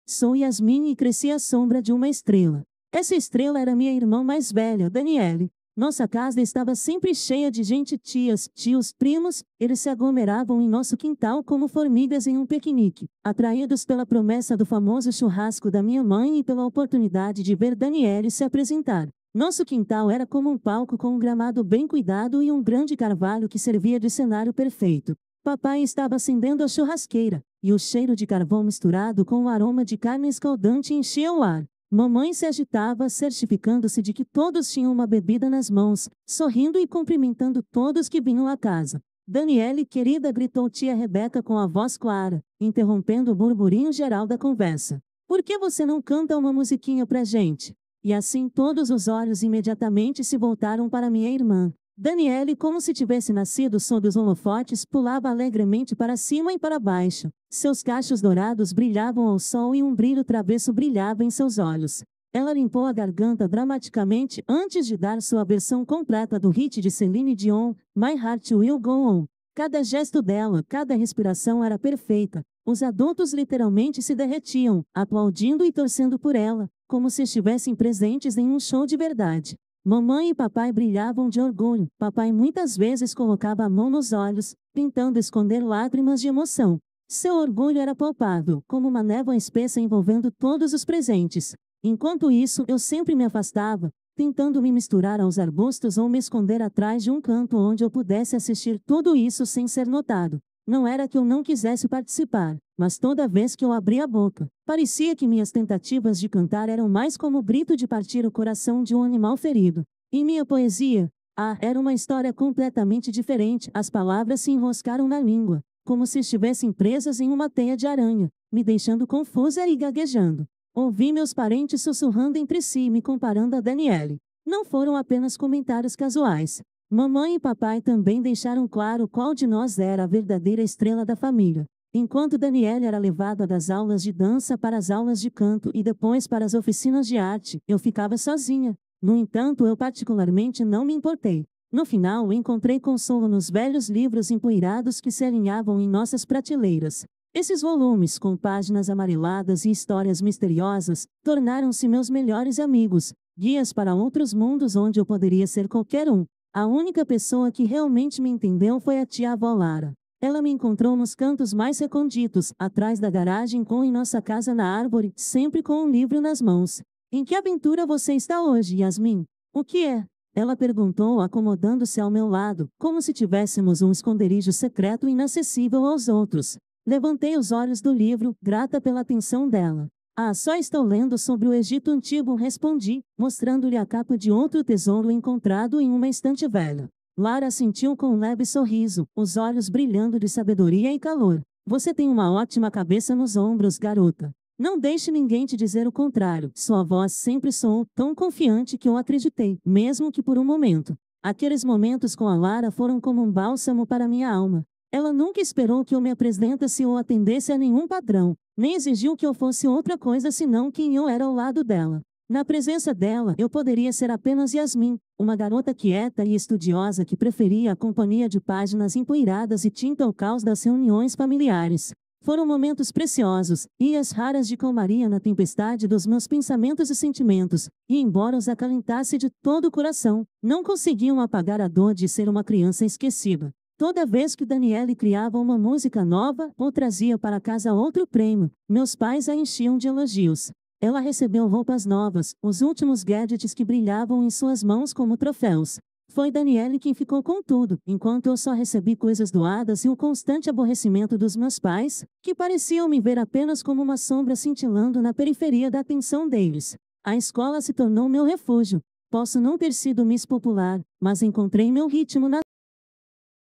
Sou Yasmin e cresci à sombra de uma estrela. Essa estrela era minha irmã mais velha, Daniele. Nossa casa estava sempre cheia de gente, tias, tios, primos, eles se aglomeravam em nosso quintal como formigas em um piquenique, atraídos pela promessa do famoso churrasco da minha mãe e pela oportunidade de ver Daniele se apresentar. Nosso quintal era como um palco com um gramado bem cuidado e um grande carvalho que servia de cenário perfeito. Papai estava acendendo a churrasqueira, e o cheiro de carvão misturado com o aroma de carne escaldante enchia o ar. Mamãe se agitava, certificando-se de que todos tinham uma bebida nas mãos, sorrindo e cumprimentando todos que vinham à casa. Daniele, querida, gritou tia Rebeca com a voz clara, interrompendo o burburinho geral da conversa. Por que você não canta uma musiquinha pra gente? E assim todos os olhos imediatamente se voltaram para minha irmã. Daniele, como se tivesse nascido sob os holofotes, pulava alegremente para cima e para baixo. Seus cachos dourados brilhavam ao sol e um brilho travesso brilhava em seus olhos. Ela limpou a garganta dramaticamente antes de dar sua versão completa do hit de Celine Dion, My Heart Will Go On. Cada gesto dela, cada respiração era perfeita. Os adultos literalmente se derretiam, aplaudindo e torcendo por ela, como se estivessem presentes em um show de verdade. Mamãe e papai brilhavam de orgulho. Papai muitas vezes colocava a mão nos olhos, tentando esconder lágrimas de emoção. Seu orgulho era palpável, como uma névoa espessa envolvendo todos os presentes. Enquanto isso, eu sempre me afastava, tentando me misturar aos arbustos ou me esconder atrás de um canto onde eu pudesse assistir tudo isso sem ser notado. Não era que eu não quisesse participar, mas toda vez que eu abria a boca, parecia que minhas tentativas de cantar eram mais como o grito de partir o coração de um animal ferido. Em minha poesia, era uma história completamente diferente. As palavras se enroscaram na língua, como se estivessem presas em uma teia de aranha, me deixando confusa e gaguejando. Ouvi meus parentes sussurrando entre si e me comparando a Daniele. Não foram apenas comentários casuais. Mamãe e papai também deixaram claro qual de nós era a verdadeira estrela da família. Enquanto Daniele era levada das aulas de dança para as aulas de canto e depois para as oficinas de arte, eu ficava sozinha. No entanto, eu particularmente não me importei. No final, encontrei consolo nos velhos livros empoeirados que se alinhavam em nossas prateleiras. Esses volumes, com páginas amareladas e histórias misteriosas, tornaram-se meus melhores amigos, guias para outros mundos onde eu poderia ser qualquer um. A única pessoa que realmente me entendeu foi a tia-avó Lara. Ela me encontrou nos cantos mais recônditos, atrás da garagem com em nossa casa na árvore, sempre com um livro nas mãos. Em que aventura você está hoje, Yasmin? O que é? Ela perguntou, acomodando-se ao meu lado, como se tivéssemos um esconderijo secreto inacessível aos outros. Levantei os olhos do livro, grata pela atenção dela. Só estou lendo sobre o Egito Antigo, respondi, mostrando-lhe a capa de outro tesouro encontrado em uma estante velha. Lara assentiu com um leve sorriso, os olhos brilhando de sabedoria e calor. Você tem uma ótima cabeça nos ombros, garota. Não deixe ninguém te dizer o contrário. Sua voz sempre soou tão confiante que eu acreditei, mesmo que por um momento. Aqueles momentos com a Lara foram como um bálsamo para minha alma. Ela nunca esperou que eu me apresentasse ou atendesse a nenhum padrão, nem exigiu que eu fosse outra coisa senão quem eu era ao lado dela. Na presença dela, eu poderia ser apenas Yasmin, uma garota quieta e estudiosa que preferia a companhia de páginas empoeiradas e tinta ao caos das reuniões familiares. Foram momentos preciosos, ias raras de calmaria na tempestade dos meus pensamentos e sentimentos, e embora os acalentasse de todo o coração, não conseguiam apagar a dor de ser uma criança esquecida. Toda vez que Daniele criava uma música nova ou trazia para casa outro prêmio, meus pais a enchiam de elogios. Ela recebeu roupas novas, os últimos gadgets que brilhavam em suas mãos como troféus. Foi Daniele quem ficou com tudo, enquanto eu só recebi coisas doadas e o constante aborrecimento dos meus pais, que pareciam me ver apenas como uma sombra cintilando na periferia da atenção deles. A escola se tornou meu refúgio. Posso não ter sido Miss Popular, mas encontrei meu ritmo na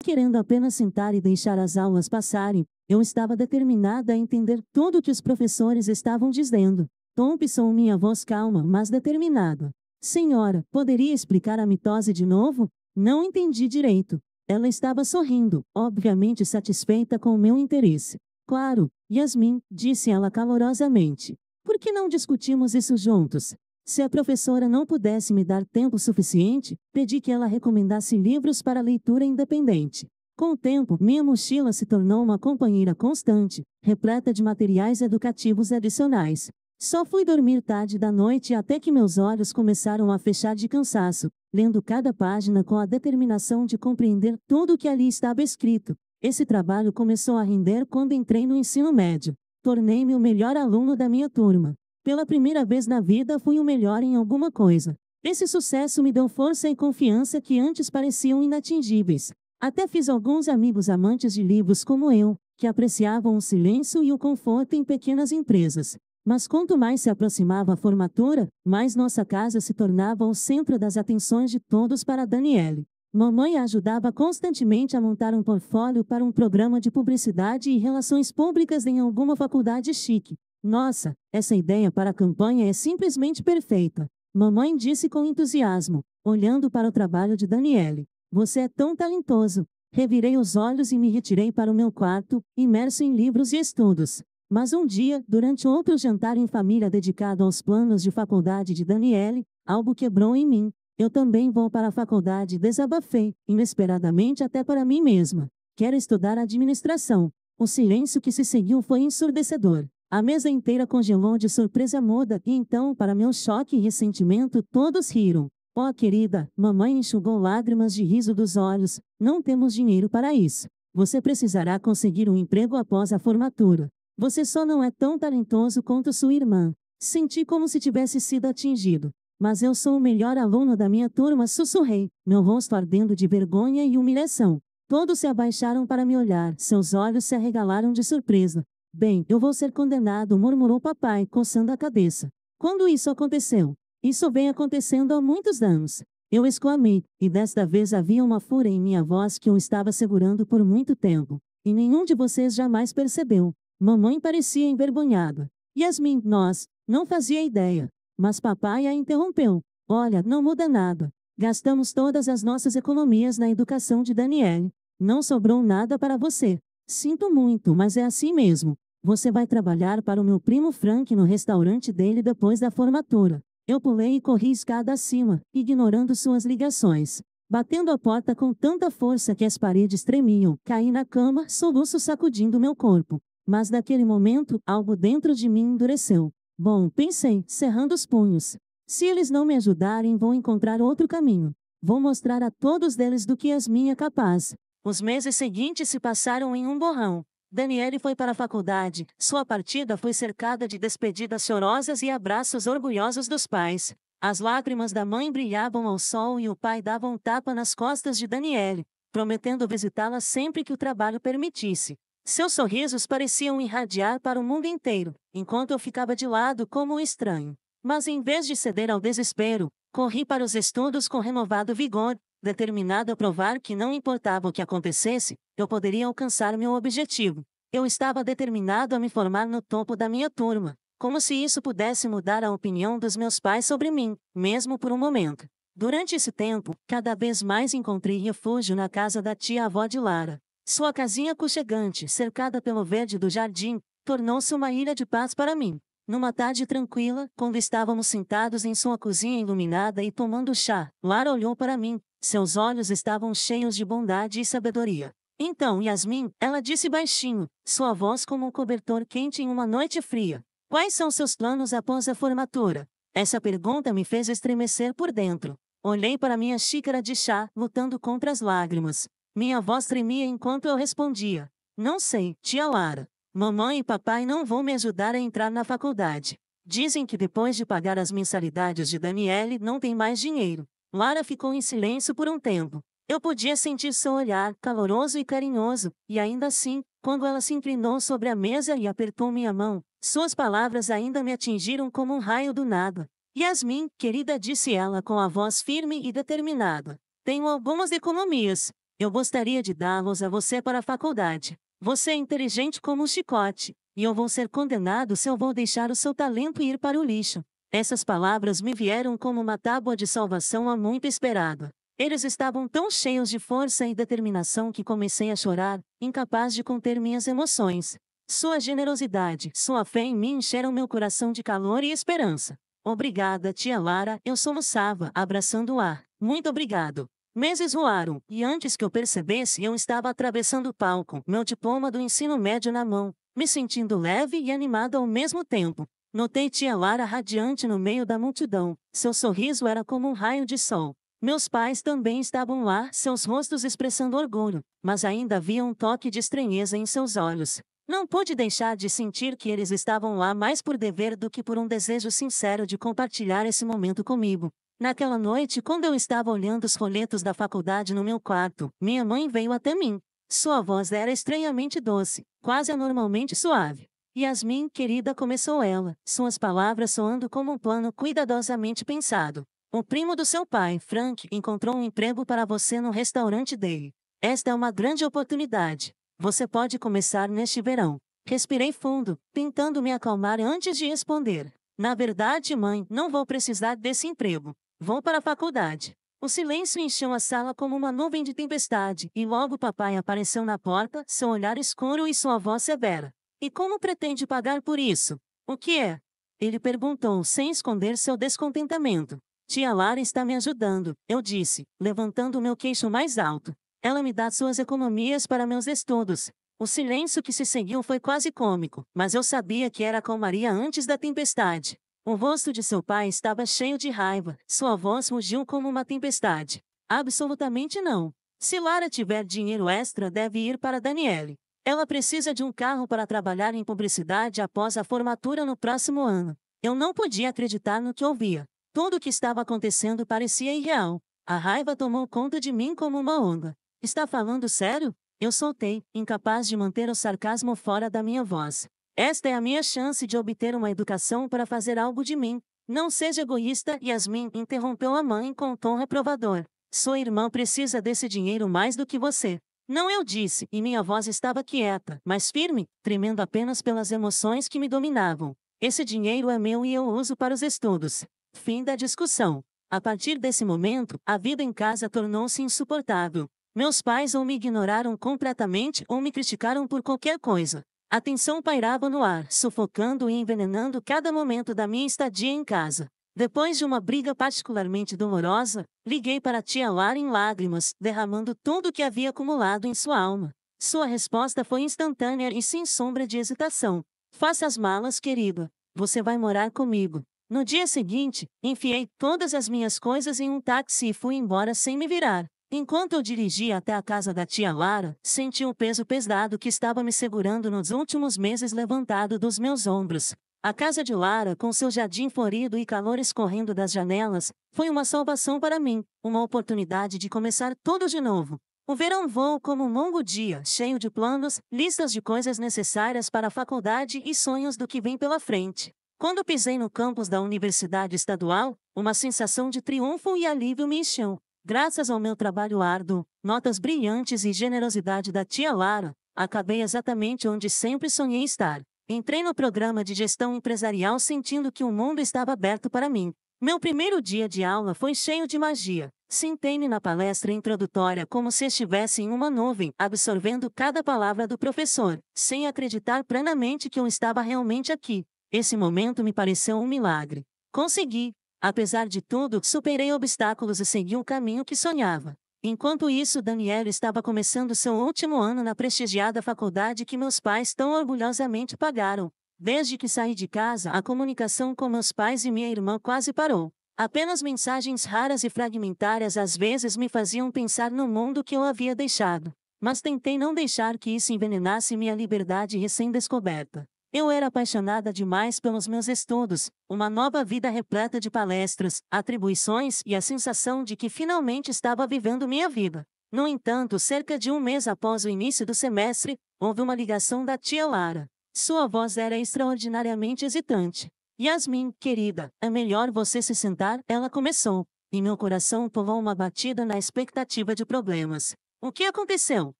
querendo apenas sentar e deixar as aulas passarem, eu estava determinada a entender tudo o que os professores estavam dizendo. Thompson, minha voz calma, mas determinada. Senhora, poderia explicar a mitose de novo? Não entendi direito. Ela estava sorrindo, obviamente satisfeita com o meu interesse. Claro, Yasmin, disse ela calorosamente. Por que não discutimos isso juntos? Se a professora não pudesse me dar tempo suficiente, pedi que ela recomendasse livros para leitura independente. Com o tempo, minha mochila se tornou uma companheira constante, repleta de materiais educativos adicionais. Só fui dormir tarde da noite até que meus olhos começaram a fechar de cansaço, lendo cada página com a determinação de compreender tudo o que ali estava escrito. Esse trabalho começou a render quando entrei no ensino médio. Tornei-me o melhor aluno da minha turma. Pela primeira vez na vida fui o melhor em alguma coisa. Esse sucesso me deu força e confiança que antes pareciam inatingíveis. Até fiz alguns amigos amantes de livros como eu, que apreciavam o silêncio e o conforto em pequenas empresas. Mas quanto mais se aproximava a formatura, mais nossa casa se tornava o centro das atenções de todos para Daniele. Mamãe a ajudava constantemente a montar um portfólio para um programa de publicidade e relações públicas em alguma faculdade chique. Nossa, essa ideia para a campanha é simplesmente perfeita. Mamãe disse com entusiasmo, olhando para o trabalho de Daniele. Você é tão talentoso. Revirei os olhos e me retirei para o meu quarto, imerso em livros e estudos. Mas um dia, durante outro jantar em família dedicado aos planos de faculdade de Daniele, algo quebrou em mim. Eu também vou para a faculdade, desabafei, inesperadamente até para mim mesma. Quero estudar administração. O silêncio que se seguiu foi ensurdecedor. A mesa inteira congelou de surpresa muda e então, para meu choque e ressentimento, todos riram. Oh, querida, mamãe enxugou lágrimas de riso dos olhos. Não temos dinheiro para isso. Você precisará conseguir um emprego após a formatura. Você só não é tão talentoso quanto sua irmã. Senti como se tivesse sido atingido. Mas eu sou o melhor aluno da minha turma, sussurrei, meu rosto ardendo de vergonha e humilhação. Todos se abaixaram para me olhar, seus olhos se arregalaram de surpresa. Bem, eu vou ser condenado, murmurou papai, coçando a cabeça. Quando isso aconteceu? Isso vem acontecendo há muitos anos. Eu exclamei, e desta vez havia uma fúria em minha voz que eu estava segurando por muito tempo. E nenhum de vocês jamais percebeu. Mamãe parecia envergonhada. Yasmin, nós, não fazia ideia. Mas papai a interrompeu. Olha, não muda nada. Gastamos todas as nossas economias na educação de Daniele. Não sobrou nada para você. Sinto muito, mas é assim mesmo. Você vai trabalhar para o meu primo Frank no restaurante dele depois da formatura. Eu pulei e corri escada acima, ignorando suas ligações. Batendo a porta com tanta força que as paredes tremiam, caí na cama, soluço sacudindo meu corpo. Mas naquele momento, algo dentro de mim endureceu. Bom, pensei, cerrando os punhos. Se eles não me ajudarem, vou encontrar outro caminho. Vou mostrar a todos eles do que Yasmin é capaz. Os meses seguintes se passaram em um borrão. Daniele foi para a faculdade. Sua partida foi cercada de despedidas chorosas e abraços orgulhosos dos pais. As lágrimas da mãe brilhavam ao sol e o pai dava um tapa nas costas de Daniele, prometendo visitá-la sempre que o trabalho permitisse. Seus sorrisos pareciam irradiar para o mundo inteiro, enquanto eu ficava de lado como um estranho. Mas em vez de ceder ao desespero, corri para os estudos com renovado vigor, determinado a provar que não importava o que acontecesse, eu poderia alcançar meu objetivo. Eu estava determinado a me formar no topo da minha turma, como se isso pudesse mudar a opinião dos meus pais sobre mim, mesmo por um momento. Durante esse tempo, cada vez mais encontrei refúgio na casa da tia-avó de Lara. Sua casinha aconchegante, cercada pelo verde do jardim, tornou-se uma ilha de paz para mim. Numa tarde tranquila, quando estávamos sentados em sua cozinha iluminada e tomando chá, Lara olhou para mim. Seus olhos estavam cheios de bondade e sabedoria. Então, Yasmin, ela disse baixinho, sua voz como um cobertor quente em uma noite fria. Quais são seus planos após a formatura? Essa pergunta me fez estremecer por dentro. Olhei para minha xícara de chá, lutando contra as lágrimas. Minha voz tremia enquanto eu respondia. Não sei, tia Lara. Mamãe e papai não vão me ajudar a entrar na faculdade. Dizem que depois de pagar as mensalidades de Daniele não tem mais dinheiro. Lara ficou em silêncio por um tempo. Eu podia sentir seu olhar, caloroso e carinhoso, e ainda assim, quando ela se inclinou sobre a mesa e apertou minha mão, suas palavras ainda me atingiram como um raio do nada. Yasmin, querida, disse ela com a voz firme e determinada. Tenho algumas economias. Eu gostaria de dá-los a você para a faculdade. Você é inteligente como um chicote, e eu vou ser condenado se eu vou deixar o seu talento ir para o lixo. Essas palavras me vieram como uma tábua de salvação há muito esperada. Eles estavam tão cheios de força e determinação que comecei a chorar, incapaz de conter minhas emoções. Sua generosidade, sua fé em mim encheram meu coração de calor e esperança. Obrigada, tia Lara, eu soluçava, abraçando o ar. Muito obrigado. Meses voaram, e antes que eu percebesse, eu estava atravessando o palco, meu diploma do ensino médio na mão, me sentindo leve e animado ao mesmo tempo. Notei tia Lara radiante no meio da multidão. Seu sorriso era como um raio de sol. Meus pais também estavam lá, seus rostos expressando orgulho, mas ainda havia um toque de estranheza em seus olhos. Não pude deixar de sentir que eles estavam lá mais por dever do que por um desejo sincero de compartilhar esse momento comigo. Naquela noite, quando eu estava olhando os folhetos da faculdade no meu quarto, minha mãe veio até mim. Sua voz era estranhamente doce, quase anormalmente suave. Yasmin, querida, começou ela, suas palavras soando como um plano cuidadosamente pensado. O primo do seu pai, Frank, encontrou um emprego para você no restaurante dele. Esta é uma grande oportunidade. Você pode começar neste verão. Respirei fundo, tentando me acalmar antes de responder. Na verdade, mãe, não vou precisar desse emprego. Vou para a faculdade. O silêncio encheu a sala como uma nuvem de tempestade, e logo papai apareceu na porta, seu olhar escuro e sua voz severa. E como pretende pagar por isso? O que é? Ele perguntou, sem esconder seu descontentamento. Tia Lara está me ajudando, eu disse, levantando meu queixo mais alto. Ela me dá suas economias para meus estudos. O silêncio que se seguiu foi quase cômico, mas eu sabia que era a calmaria antes da tempestade. O rosto de seu pai estava cheio de raiva, sua voz rugiu como uma tempestade. Absolutamente não. Se Lara tiver dinheiro extra, deve ir para Daniele. Ela precisa de um carro para trabalhar em publicidade após a formatura no próximo ano. Eu não podia acreditar no que ouvia. Tudo o que estava acontecendo parecia irreal. A raiva tomou conta de mim como uma onda. Está falando sério? Eu soltei, incapaz de manter o sarcasmo fora da minha voz. Esta é a minha chance de obter uma educação para fazer algo de mim. Não seja egoísta, Yasmin, interrompeu a mãe com um tom reprovador. Sua irmã precisa desse dinheiro mais do que você. Não, eu disse, e minha voz estava quieta, mas firme, tremendo apenas pelas emoções que me dominavam. Esse dinheiro é meu e eu o uso para os estudos. Fim da discussão. A partir desse momento, a vida em casa tornou-se insuportável. Meus pais ou me ignoraram completamente ou me criticaram por qualquer coisa. A tensão pairava no ar, sufocando e envenenando cada momento da minha estadia em casa. Depois de uma briga particularmente dolorosa, liguei para a tia Lara em lágrimas, derramando tudo o que havia acumulado em sua alma. Sua resposta foi instantânea e sem sombra de hesitação. Faça as malas, querida. Você vai morar comigo. No dia seguinte, enfiei todas as minhas coisas em um táxi e fui embora sem me virar. Enquanto eu dirigia até a casa da tia Lara, senti o peso pesado que estava me segurando nos últimos meses levantado dos meus ombros. A casa de Lara, com seu jardim florido e calor escorrendo das janelas, foi uma salvação para mim, uma oportunidade de começar tudo de novo. O verão voou como um longo dia, cheio de planos, listas de coisas necessárias para a faculdade e sonhos do que vem pela frente. Quando pisei no campus da Universidade Estadual, uma sensação de triunfo e alívio me encheu. Graças ao meu trabalho árduo, notas brilhantes e generosidade da tia Lara, acabei exatamente onde sempre sonhei estar. Entrei no programa de gestão empresarial sentindo que o mundo estava aberto para mim. Meu primeiro dia de aula foi cheio de magia. Sentei-me na palestra introdutória como se estivesse em uma nuvem, absorvendo cada palavra do professor, sem acreditar plenamente que eu estava realmente aqui. Esse momento me pareceu um milagre. Consegui. Apesar de tudo, superei obstáculos e segui o caminho que sonhava. Enquanto isso, Daniele estava começando seu último ano na prestigiada faculdade que meus pais tão orgulhosamente pagaram. Desde que saí de casa, a comunicação com meus pais e minha irmã quase parou. Apenas mensagens raras e fragmentárias às vezes me faziam pensar no mundo que eu havia deixado. Mas tentei não deixar que isso envenenasse minha liberdade recém-descoberta. Eu era apaixonada demais pelos meus estudos, uma nova vida repleta de palestras, atribuições e a sensação de que finalmente estava vivendo minha vida. No entanto, cerca de um mês após o início do semestre, houve uma ligação da tia Lara. Sua voz era extraordinariamente hesitante. Yasmin, querida, é melhor você se sentar, ela começou, e meu coração pulou uma batida na expectativa de problemas. O que aconteceu?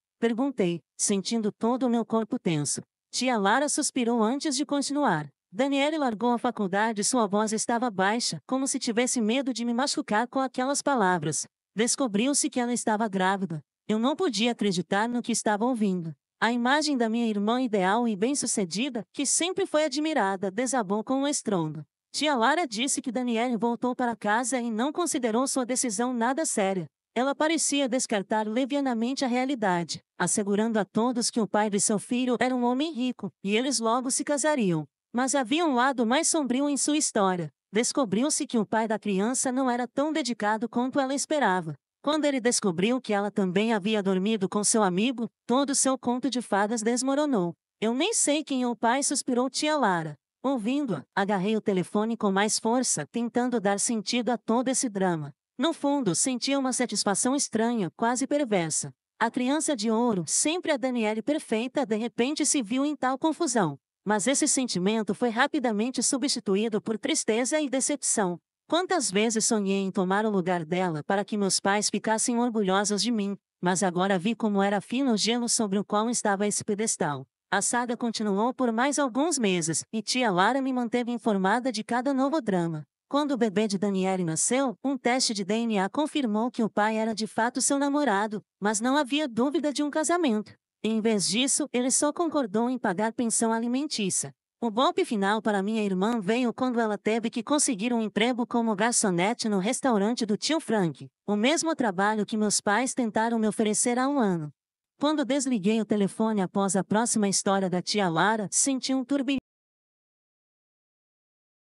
Perguntei, sentindo todo o meu corpo tenso. Tia Lara suspirou antes de continuar. Daniele largou a faculdade e sua voz estava baixa, como se tivesse medo de me machucar com aquelas palavras. Descobriu-se que ela estava grávida. Eu não podia acreditar no que estava ouvindo. A imagem da minha irmã ideal e bem-sucedida, que sempre foi admirada, desabou com um estrondo. Tia Lara disse que Daniele voltou para casa e não considerou sua decisão nada séria. Ela parecia descartar levianamente a realidade, assegurando a todos que o pai de seu filho era um homem rico, e eles logo se casariam. Mas havia um lado mais sombrio em sua história. Descobriu-se que o pai da criança não era tão dedicado quanto ela esperava. Quando ele descobriu que ela também havia dormido com seu amigo, todo seu conto de fadas desmoronou. Eu nem sei quem é o pai, suspirou tia Lara. Ouvindo-a, agarrei o telefone com mais força, tentando dar sentido a todo esse drama. No fundo, sentia uma satisfação estranha, quase perversa. A criança de ouro, sempre a Daniele perfeita, de repente se viu em tal confusão. Mas esse sentimento foi rapidamente substituído por tristeza e decepção. Quantas vezes sonhei em tomar o lugar dela para que meus pais ficassem orgulhosos de mim, mas agora vi como era fino o gelo sobre o qual estava esse pedestal. A saga continuou por mais alguns meses, e tia Lara me manteve informada de cada novo drama. Quando o bebê de Daniele nasceu, um teste de DNA confirmou que o pai era de fato seu namorado, mas não havia dúvida de um casamento. Em vez disso, ele só concordou em pagar pensão alimentícia. O golpe final para minha irmã veio quando ela teve que conseguir um emprego como garçonete no restaurante do tio Frank, o mesmo trabalho que meus pais tentaram me oferecer há um ano. Quando desliguei o telefone após a próxima história da tia Lara, senti um turbilhão.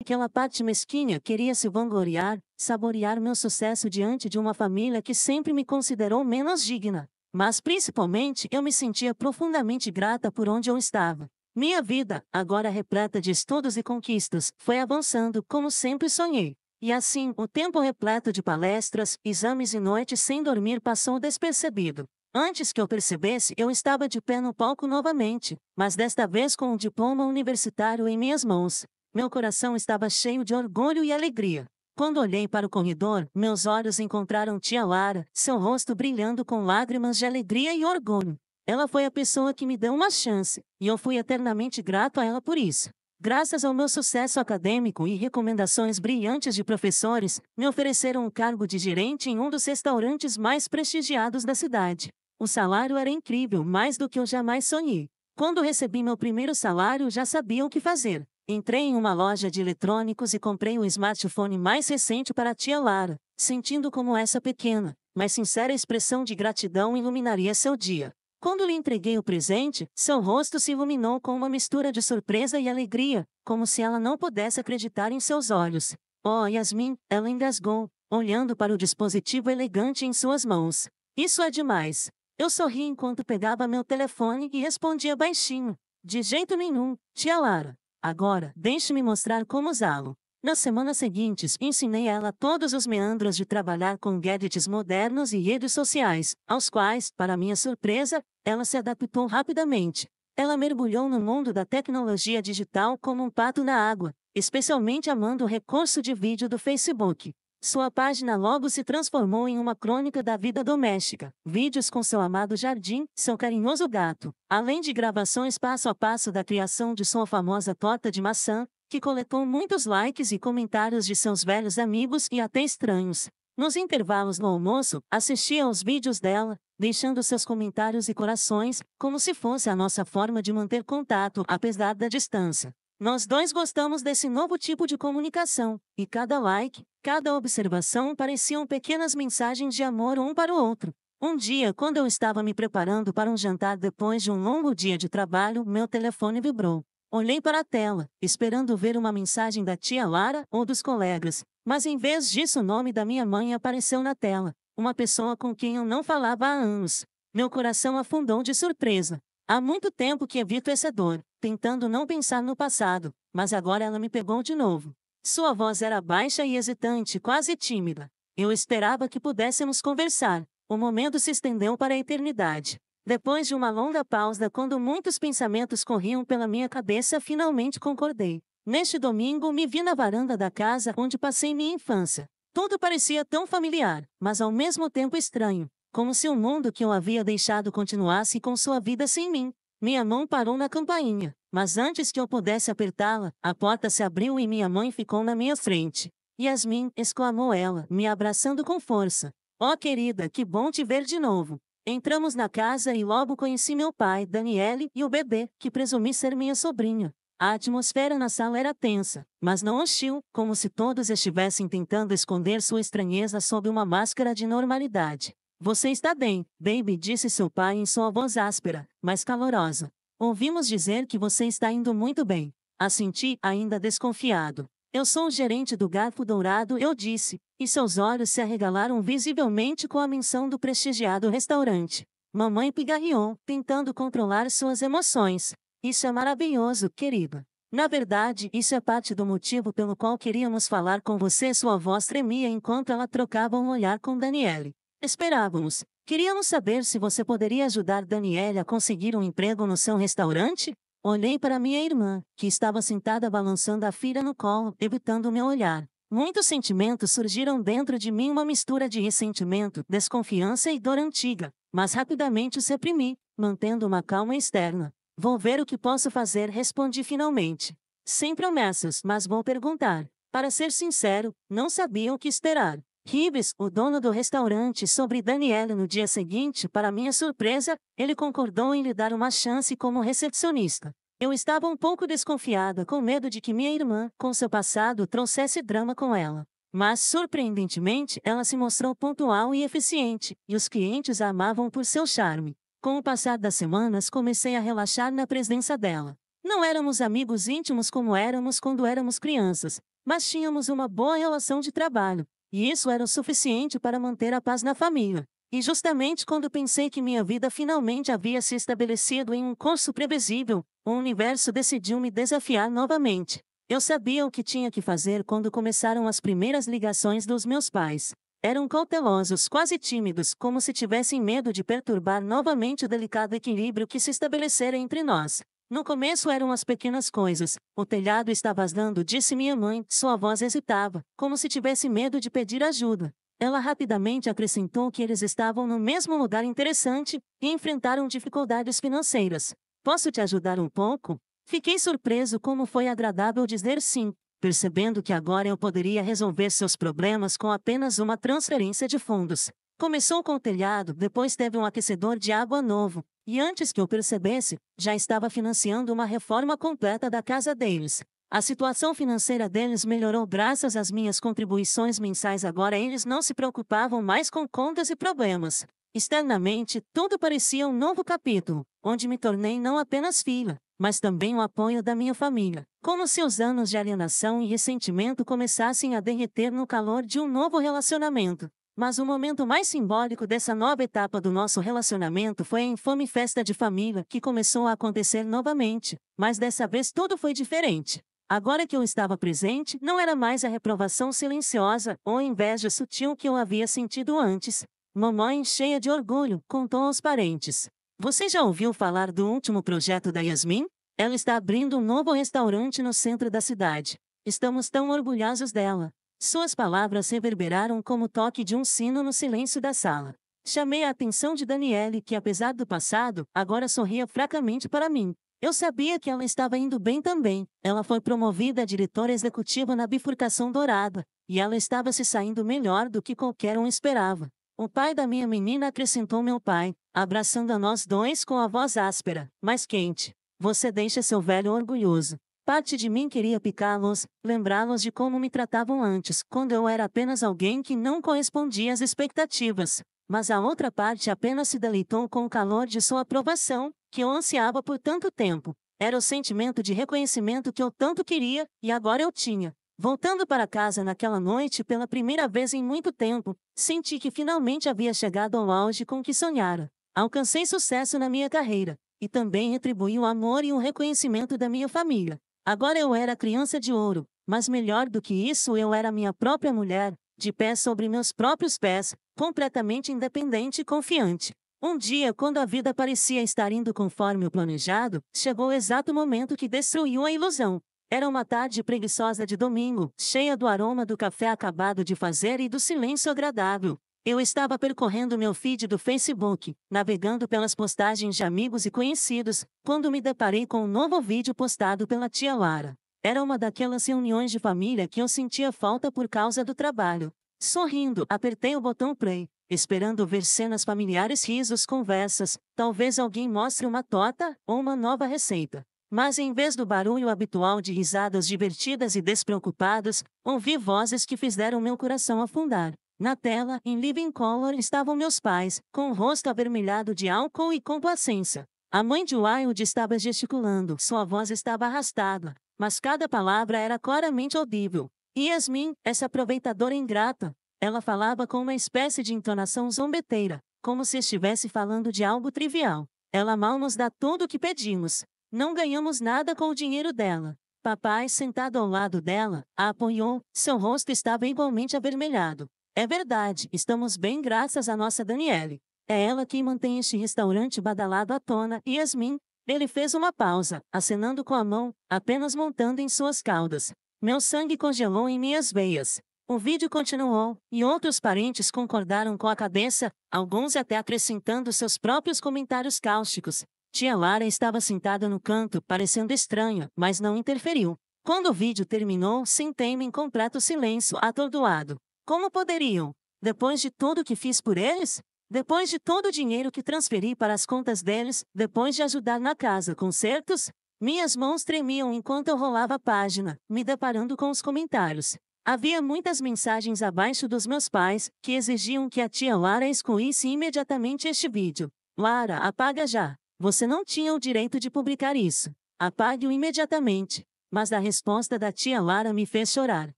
Aquela parte mesquinha queria se vangloriar, saborear meu sucesso diante de uma família que sempre me considerou menos digna. Mas principalmente eu me sentia profundamente grata por onde eu estava. Minha vida, agora repleta de estudos e conquistas, foi avançando como sempre sonhei. E assim, o tempo repleto de palestras, exames e noites sem dormir passou despercebido. Antes que eu percebesse, eu estava de pé no palco novamente, mas desta vez com um diploma universitário em minhas mãos. Meu coração estava cheio de orgulho e alegria. Quando olhei para o corredor, meus olhos encontraram tia Lara, seu rosto brilhando com lágrimas de alegria e orgulho. Ela foi a pessoa que me deu uma chance, e eu fui eternamente grato a ela por isso. Graças ao meu sucesso acadêmico e recomendações brilhantes de professores, me ofereceram o cargo de gerente em um dos restaurantes mais prestigiados da cidade. O salário era incrível, mais do que eu jamais sonhei. Quando recebi meu primeiro salário, já sabia o que fazer. Entrei em uma loja de eletrônicos e comprei o smartphone mais recente para a tia Lara, sentindo como essa pequena, mas sincera expressão de gratidão iluminaria seu dia. Quando lhe entreguei o presente, seu rosto se iluminou com uma mistura de surpresa e alegria, como se ela não pudesse acreditar em seus olhos. Oh, Yasmin, ela engasgou, olhando para o dispositivo elegante em suas mãos. Isso é demais. Eu sorri enquanto pegava meu telefone e respondia baixinho. De jeito nenhum, tia Lara. Agora, deixe-me mostrar como usá-lo. Nas semanas seguintes, ensinei a ela todos os meandros de trabalhar com gadgets modernos e redes sociais, aos quais, para minha surpresa, ela se adaptou rapidamente. Ela mergulhou no mundo da tecnologia digital como um pato na água, especialmente amando o recurso de vídeo do Facebook. Sua página logo se transformou em uma crônica da vida doméstica, vídeos com seu amado jardim, seu carinhoso gato, além de gravações passo a passo da criação de sua famosa torta de maçã, que coletou muitos likes e comentários de seus velhos amigos e até estranhos. Nos intervalos no almoço, assistia aos vídeos dela, deixando seus comentários e corações, como se fosse a nossa forma de manter contato apesar da distância. Nós dois gostamos desse novo tipo de comunicação, e cada like, cada observação pareciam pequenas mensagens de amor um para o outro. Um dia, quando eu estava me preparando para um jantar depois de um longo dia de trabalho, meu telefone vibrou. Olhei para a tela, esperando ver uma mensagem da tia Lara ou dos colegas, mas em vez disso o nome da minha mãe apareceu na tela, uma pessoa com quem eu não falava há anos. Meu coração afundou de surpresa. Há muito tempo que evito essa dor, tentando não pensar no passado, mas agora ela me pegou de novo. Sua voz era baixa e hesitante, quase tímida. Eu esperava que pudéssemos conversar. O momento se estendeu para a eternidade. Depois de uma longa pausa, quando muitos pensamentos corriam pela minha cabeça, finalmente concordei. Neste domingo, me vi na varanda da casa onde passei minha infância. Tudo parecia tão familiar, mas ao mesmo tempo estranho, como se o mundo que eu havia deixado continuasse com sua vida sem mim. Minha mão parou na campainha, mas antes que eu pudesse apertá-la, a porta se abriu e minha mãe ficou na minha frente. Yasmin, exclamou ela, me abraçando com força. Oh querida, que bom te ver de novo. Entramos na casa e logo conheci meu pai, Daniele, e o bebê, que presumi ser minha sobrinha. A atmosfera na sala era tensa, mas não hostil, como se todos estivessem tentando esconder sua estranheza sob uma máscara de normalidade. Você está bem, baby, disse seu pai em sua voz áspera, mas calorosa. Ouvimos dizer que você está indo muito bem. Assenti, ainda desconfiado. Eu sou o gerente do Garfo Dourado, eu disse, e seus olhos se arregalaram visivelmente com a menção do prestigiado restaurante. Mamãe pigarreou, tentando controlar suas emoções. Isso é maravilhoso, querida. Na verdade, isso é parte do motivo pelo qual queríamos falar com você. Sua voz tremia enquanto ela trocava um olhar com Daniele. Esperávamos. Queríamos saber se você poderia ajudar Daniele a conseguir um emprego no seu restaurante? Olhei para minha irmã, que estava sentada balançando a filha no colo, evitando meu olhar. Muitos sentimentos surgiram dentro de mim, uma mistura de ressentimento, desconfiança e dor antiga, mas rapidamente os reprimi, mantendo uma calma externa. Vou ver o que posso fazer, respondi finalmente. Sem promessas, mas vou perguntar. Para ser sincero, não sabia o que esperar. Rives, o dono do restaurante, sobre Daniele no dia seguinte. Para minha surpresa, ele concordou em lhe dar uma chance como recepcionista. Eu estava um pouco desconfiada, com medo de que minha irmã, com seu passado, trouxesse drama com ela. Mas, surpreendentemente, ela se mostrou pontual e eficiente, e os clientes a amavam por seu charme. Com o passar das semanas, comecei a relaxar na presença dela. Não éramos amigos íntimos como éramos quando éramos crianças, mas tínhamos uma boa relação de trabalho. E isso era o suficiente para manter a paz na família. E justamente quando pensei que minha vida finalmente havia se estabelecido em um curso previsível, o universo decidiu me desafiar novamente. Eu sabia o que tinha que fazer quando começaram as primeiras ligações dos meus pais. Eram cautelosos, quase tímidos, como se tivessem medo de perturbar novamente o delicado equilíbrio que se estabelecera entre nós. No começo eram as pequenas coisas. O telhado está vazando, disse minha mãe. Sua voz hesitava, como se tivesse medo de pedir ajuda. Ela rapidamente acrescentou que eles estavam no mesmo lugar interessante e enfrentaram dificuldades financeiras. Posso te ajudar um pouco? Fiquei surpreso como foi agradável dizer sim, percebendo que agora eu poderia resolver seus problemas com apenas uma transferência de fundos. Começou com o telhado, depois teve um aquecedor de água novo. E antes que eu percebesse, já estava financiando uma reforma completa da casa deles. A situação financeira deles melhorou graças às minhas contribuições mensais. Agora eles não se preocupavam mais com contas e problemas. Externamente, tudo parecia um novo capítulo, onde me tornei não apenas filha, mas também o apoio da minha família. Como se os anos de alienação e ressentimento começassem a derreter no calor de um novo relacionamento. Mas o momento mais simbólico dessa nova etapa do nosso relacionamento foi a infame festa de família que começou a acontecer novamente, mas dessa vez tudo foi diferente. Agora que eu estava presente, não era mais a reprovação silenciosa ou a inveja sutil que eu havia sentido antes. Mamãe, cheia de orgulho, contou aos parentes. Você já ouviu falar do último projeto da Yasmin? Ela está abrindo um novo restaurante no centro da cidade. Estamos tão orgulhosos dela. Suas palavras reverberaram como o toque de um sino no silêncio da sala. Chamei a atenção de Daniele, que apesar do passado, agora sorria fracamente para mim. Eu sabia que ela estava indo bem também. Ela foi promovida a diretora executiva na Bifurcação Dourada, e ela estava se saindo melhor do que qualquer um esperava. O pai da minha menina, acrescentou meu pai, abraçando a nós dois com a voz áspera, mas quente. Você deixa seu velho orgulhoso. Parte de mim queria picá-los, lembrá-los de como me tratavam antes, quando eu era apenas alguém que não correspondia às expectativas. Mas a outra parte apenas se deleitou com o calor de sua aprovação, que eu ansiava por tanto tempo. Era o sentimento de reconhecimento que eu tanto queria, e agora eu tinha. Voltando para casa naquela noite pela primeira vez em muito tempo, senti que finalmente havia chegado ao auge com que sonhara. Alcancei sucesso na minha carreira, e também retribuí o amor e o reconhecimento da minha família. Agora eu era criança de ouro, mas melhor do que isso, eu era minha própria mulher, de pé sobre meus próprios pés, completamente independente e confiante. Um dia, quando a vida parecia estar indo conforme o planejado, chegou o exato momento que destruiu a ilusão. Era uma tarde preguiçosa de domingo, cheia do aroma do café acabado de fazer e do silêncio agradável. Eu estava percorrendo meu feed do Facebook, navegando pelas postagens de amigos e conhecidos, quando me deparei com um novo vídeo postado pela tia Lara. Era uma daquelas reuniões de família que eu sentia falta por causa do trabalho. Sorrindo, apertei o botão play, esperando ver cenas familiares, risos, conversas, talvez alguém mostre uma torta ou uma nova receita. Mas em vez do barulho habitual de risadas divertidas e despreocupadas, ouvi vozes que fizeram meu coração afundar. Na tela, em living color, estavam meus pais, com o rosto avermelhado de álcool e complacência. A mãe de Wilde estava gesticulando, sua voz estava arrastada, mas cada palavra era claramente audível. Yasmin, essa aproveitadora ingrata, ela falava com uma espécie de entonação zombeteira, como se estivesse falando de algo trivial. Ela mal nos dá tudo o que pedimos. Não ganhamos nada com o dinheiro dela. Papai, sentado ao lado dela, a apoiou, seu rosto estava igualmente avermelhado. É verdade, estamos bem graças à nossa Daniele. É ela quem mantém este restaurante badalado à tona. Yasmin, ele fez uma pausa, acenando com a mão, apenas montando em suas caudas. Meu sangue congelou em minhas veias. O vídeo continuou, e outros parentes concordaram com a cabeça, alguns até acrescentando seus próprios comentários cáusticos. Tia Lara estava sentada no canto, parecendo estranha, mas não interferiu. Quando o vídeo terminou, sentei-me em completo silêncio, atordoado. Como poderiam? Depois de tudo que fiz por eles? Depois de todo o dinheiro que transferi para as contas deles, depois de ajudar na casa, concertos? Minhas mãos tremiam enquanto eu rolava a página, me deparando com os comentários. Havia muitas mensagens abaixo dos meus pais, que exigiam que a tia Lara excluísse imediatamente este vídeo. Lara, apaga já. Você não tinha o direito de publicar isso. Apague-o imediatamente. Mas a resposta da tia Lara me fez chorar.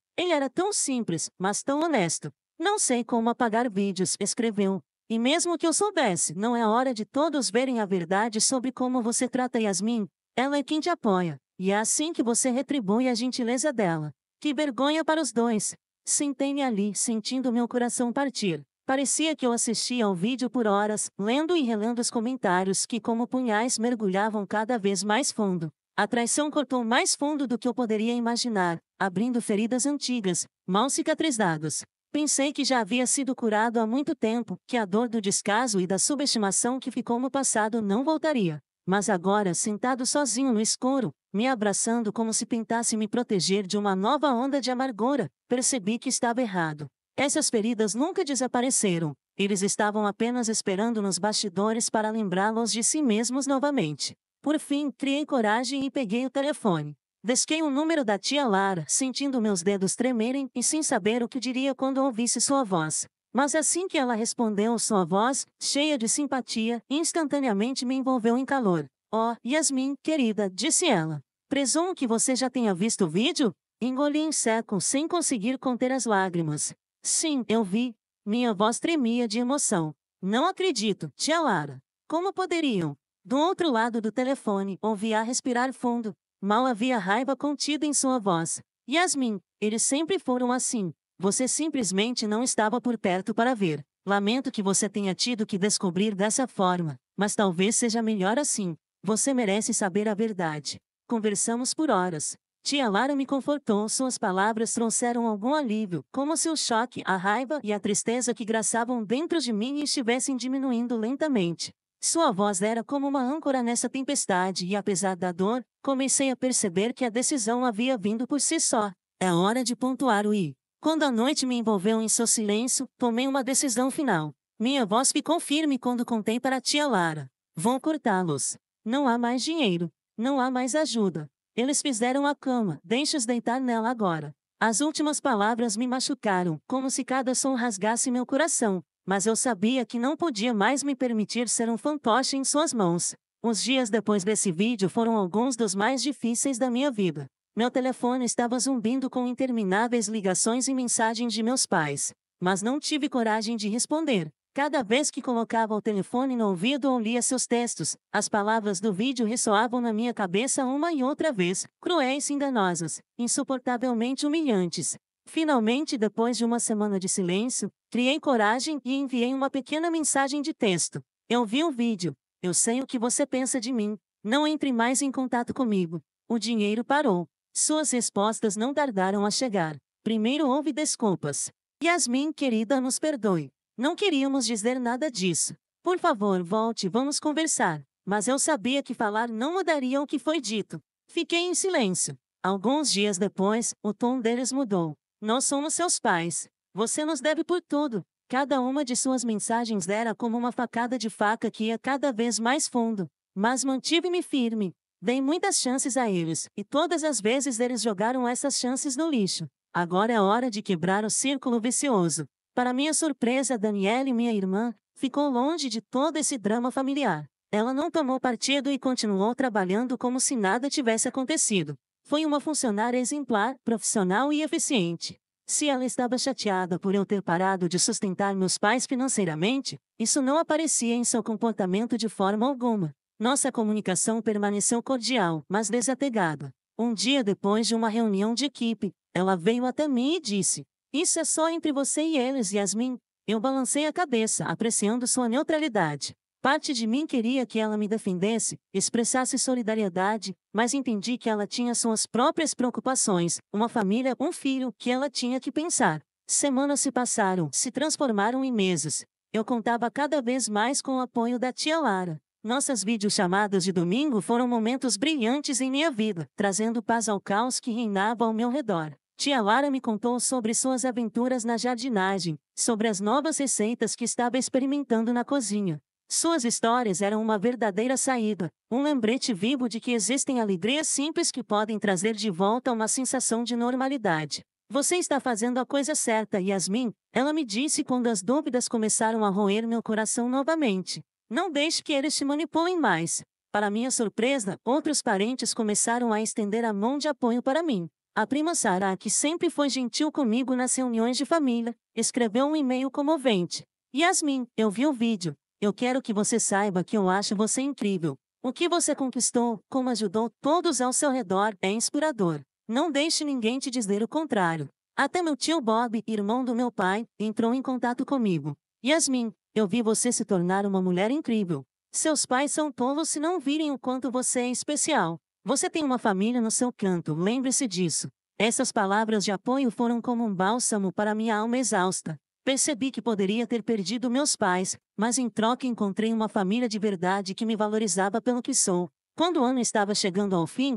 Ele era tão simples, mas tão honesto. Não sei como apagar vídeos, escreveu. E mesmo que eu soubesse, não é hora de todos verem a verdade sobre como você trata Yasmin? Ela é quem te apoia. E é assim que você retribui a gentileza dela. Que vergonha para os dois. Sentei-me ali, sentindo meu coração partir. Parecia que eu assistia ao vídeo por horas, lendo e relendo os comentários que, como punhais, mergulhavam cada vez mais fundo. A traição cortou mais fundo do que eu poderia imaginar, abrindo feridas antigas, mal cicatrizadas. Pensei que já havia sido curado há muito tempo, que a dor do descaso e da subestimação que ficou no passado não voltaria. Mas agora, sentado sozinho no escuro, me abraçando como se tentasse me proteger de uma nova onda de amargura, percebi que estava errado. Essas feridas nunca desapareceram. Eles estavam apenas esperando nos bastidores para lembrá-los de si mesmos novamente. Por fim, criei coragem e peguei o telefone. Desquei o número da tia Lara, sentindo meus dedos tremerem e sem saber o que diria quando ouvisse sua voz. Mas assim que ela respondeu, sua voz, cheia de simpatia, instantaneamente me envolveu em calor. Oh, Yasmin, querida, disse ela. Presumo que você já tenha visto o vídeo? Engoli em seco, sem conseguir conter as lágrimas. Sim, eu vi. Minha voz tremia de emoção. Não acredito, tia Lara. Como poderiam? Do outro lado do telefone, ouvi-a respirar fundo. Mal havia raiva contida em sua voz. Yasmin, eles sempre foram assim. Você simplesmente não estava por perto para ver. Lamento que você tenha tido que descobrir dessa forma, mas talvez seja melhor assim. Você merece saber a verdade. Conversamos por horas. Tia Lara me confortou, suas palavras trouxeram algum alívio, como se o choque, a raiva e a tristeza que graçavam dentro de mim estivessem diminuindo lentamente. Sua voz era como uma âncora nessa tempestade e, apesar da dor, comecei a perceber que a decisão havia vindo por si só. É hora de pontuar o i. Quando a noite me envolveu em seu silêncio, tomei uma decisão final. Minha voz ficou firme quando contei para a tia Lara. Vou cortá-los. Não há mais dinheiro. Não há mais ajuda. Eles fizeram a cama, deixe-os deitar nela agora. As últimas palavras me machucaram, como se cada som rasgasse meu coração. Mas eu sabia que não podia mais me permitir ser um fantoche em suas mãos. Os dias depois desse vídeo foram alguns dos mais difíceis da minha vida. Meu telefone estava zumbindo com intermináveis ligações e mensagens de meus pais. Mas não tive coragem de responder. Cada vez que colocava o telefone no ouvido ou lia seus textos, as palavras do vídeo ressoavam na minha cabeça uma e outra vez, cruéis e enganosas, insuportavelmente humilhantes. Finalmente, depois de uma semana de silêncio, criei coragem e enviei uma pequena mensagem de texto. Eu vi o vídeo. Eu sei o que você pensa de mim. Não entre mais em contato comigo. O dinheiro parou. Suas respostas não tardaram a chegar. Primeiro houve desculpas. Yasmin, querida, nos perdoe. Não queríamos dizer nada disso. Por favor, volte, vamos conversar. Mas eu sabia que falar não mudaria o que foi dito. Fiquei em silêncio. Alguns dias depois, o tom deles mudou. Nós somos seus pais. Você nos deve por tudo. Cada uma de suas mensagens era como uma facada de faca que ia cada vez mais fundo. Mas mantive-me firme. Dei muitas chances a eles, e todas as vezes eles jogaram essas chances no lixo. Agora é hora de quebrar o círculo vicioso. Para minha surpresa, Daniele, minha irmã, ficou longe de todo esse drama familiar. Ela não tomou partido e continuou trabalhando como se nada tivesse acontecido. Foi uma funcionária exemplar, profissional e eficiente. Se ela estava chateada por eu ter parado de sustentar meus pais financeiramente, isso não aparecia em seu comportamento de forma alguma. Nossa comunicação permaneceu cordial, mas desapegada. Um dia depois de uma reunião de equipe, ela veio até mim e disse: "Isso é só entre você e eles, Yasmin." Eu balancei a cabeça, apreciando sua neutralidade. Parte de mim queria que ela me defendesse, expressasse solidariedade, mas entendi que ela tinha suas próprias preocupações, uma família, um filho, que ela tinha que pensar. Semanas se passaram, se transformaram em meses. Eu contava cada vez mais com o apoio da tia Lara. Nossas videochamadas de domingo foram momentos brilhantes em minha vida, trazendo paz ao caos que reinava ao meu redor. Tia Lara me contou sobre suas aventuras na jardinagem, sobre as novas receitas que estava experimentando na cozinha. Suas histórias eram uma verdadeira saída, um lembrete vivo de que existem alegrias simples que podem trazer de volta uma sensação de normalidade. "Você está fazendo a coisa certa, Yasmin", ela me disse quando as dúvidas começaram a roer meu coração novamente. "Não deixe que eles te manipulem mais." Para minha surpresa, outros parentes começaram a estender a mão de apoio para mim. A prima Sara, que sempre foi gentil comigo nas reuniões de família, escreveu um e-mail comovente: "Yasmin, eu vi o vídeo. Eu quero que você saiba que eu acho você incrível. O que você conquistou, como ajudou todos ao seu redor, é inspirador. Não deixe ninguém te dizer o contrário." Até meu tio Bob, irmão do meu pai, entrou em contato comigo. "Yasmin, eu vi você se tornar uma mulher incrível. Seus pais são tolos se não virem o quanto você é especial. Você tem uma família no seu canto, lembre-se disso." Essas palavras de apoio foram como um bálsamo para minha alma exausta. Percebi que poderia ter perdido meus pais, mas em troca encontrei uma família de verdade que me valorizava pelo que sou. Quando o ano estava chegando ao fim,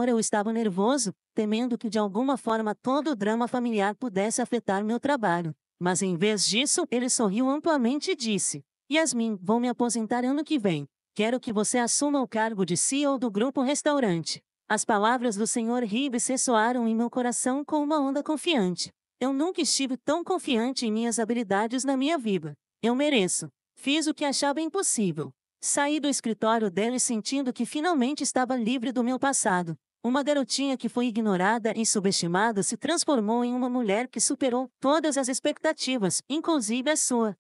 eu estava nervoso, temendo que de alguma forma todo o drama familiar pudesse afetar meu trabalho. Mas em vez disso, ele sorriu amplamente e disse: "Yasmin, vou me aposentar ano que vem. Quero que você assuma o cargo de CEO do Grupo Restaurante." As palavras do Sr. Ribes ressoaram em meu coração com uma onda confiante. Eu nunca estive tão confiante em minhas habilidades na minha vida. Eu mereço. Fiz o que achava impossível. Saí do escritório dele sentindo que finalmente estava livre do meu passado. Uma garotinha que foi ignorada e subestimada se transformou em uma mulher que superou todas as expectativas, inclusive a sua.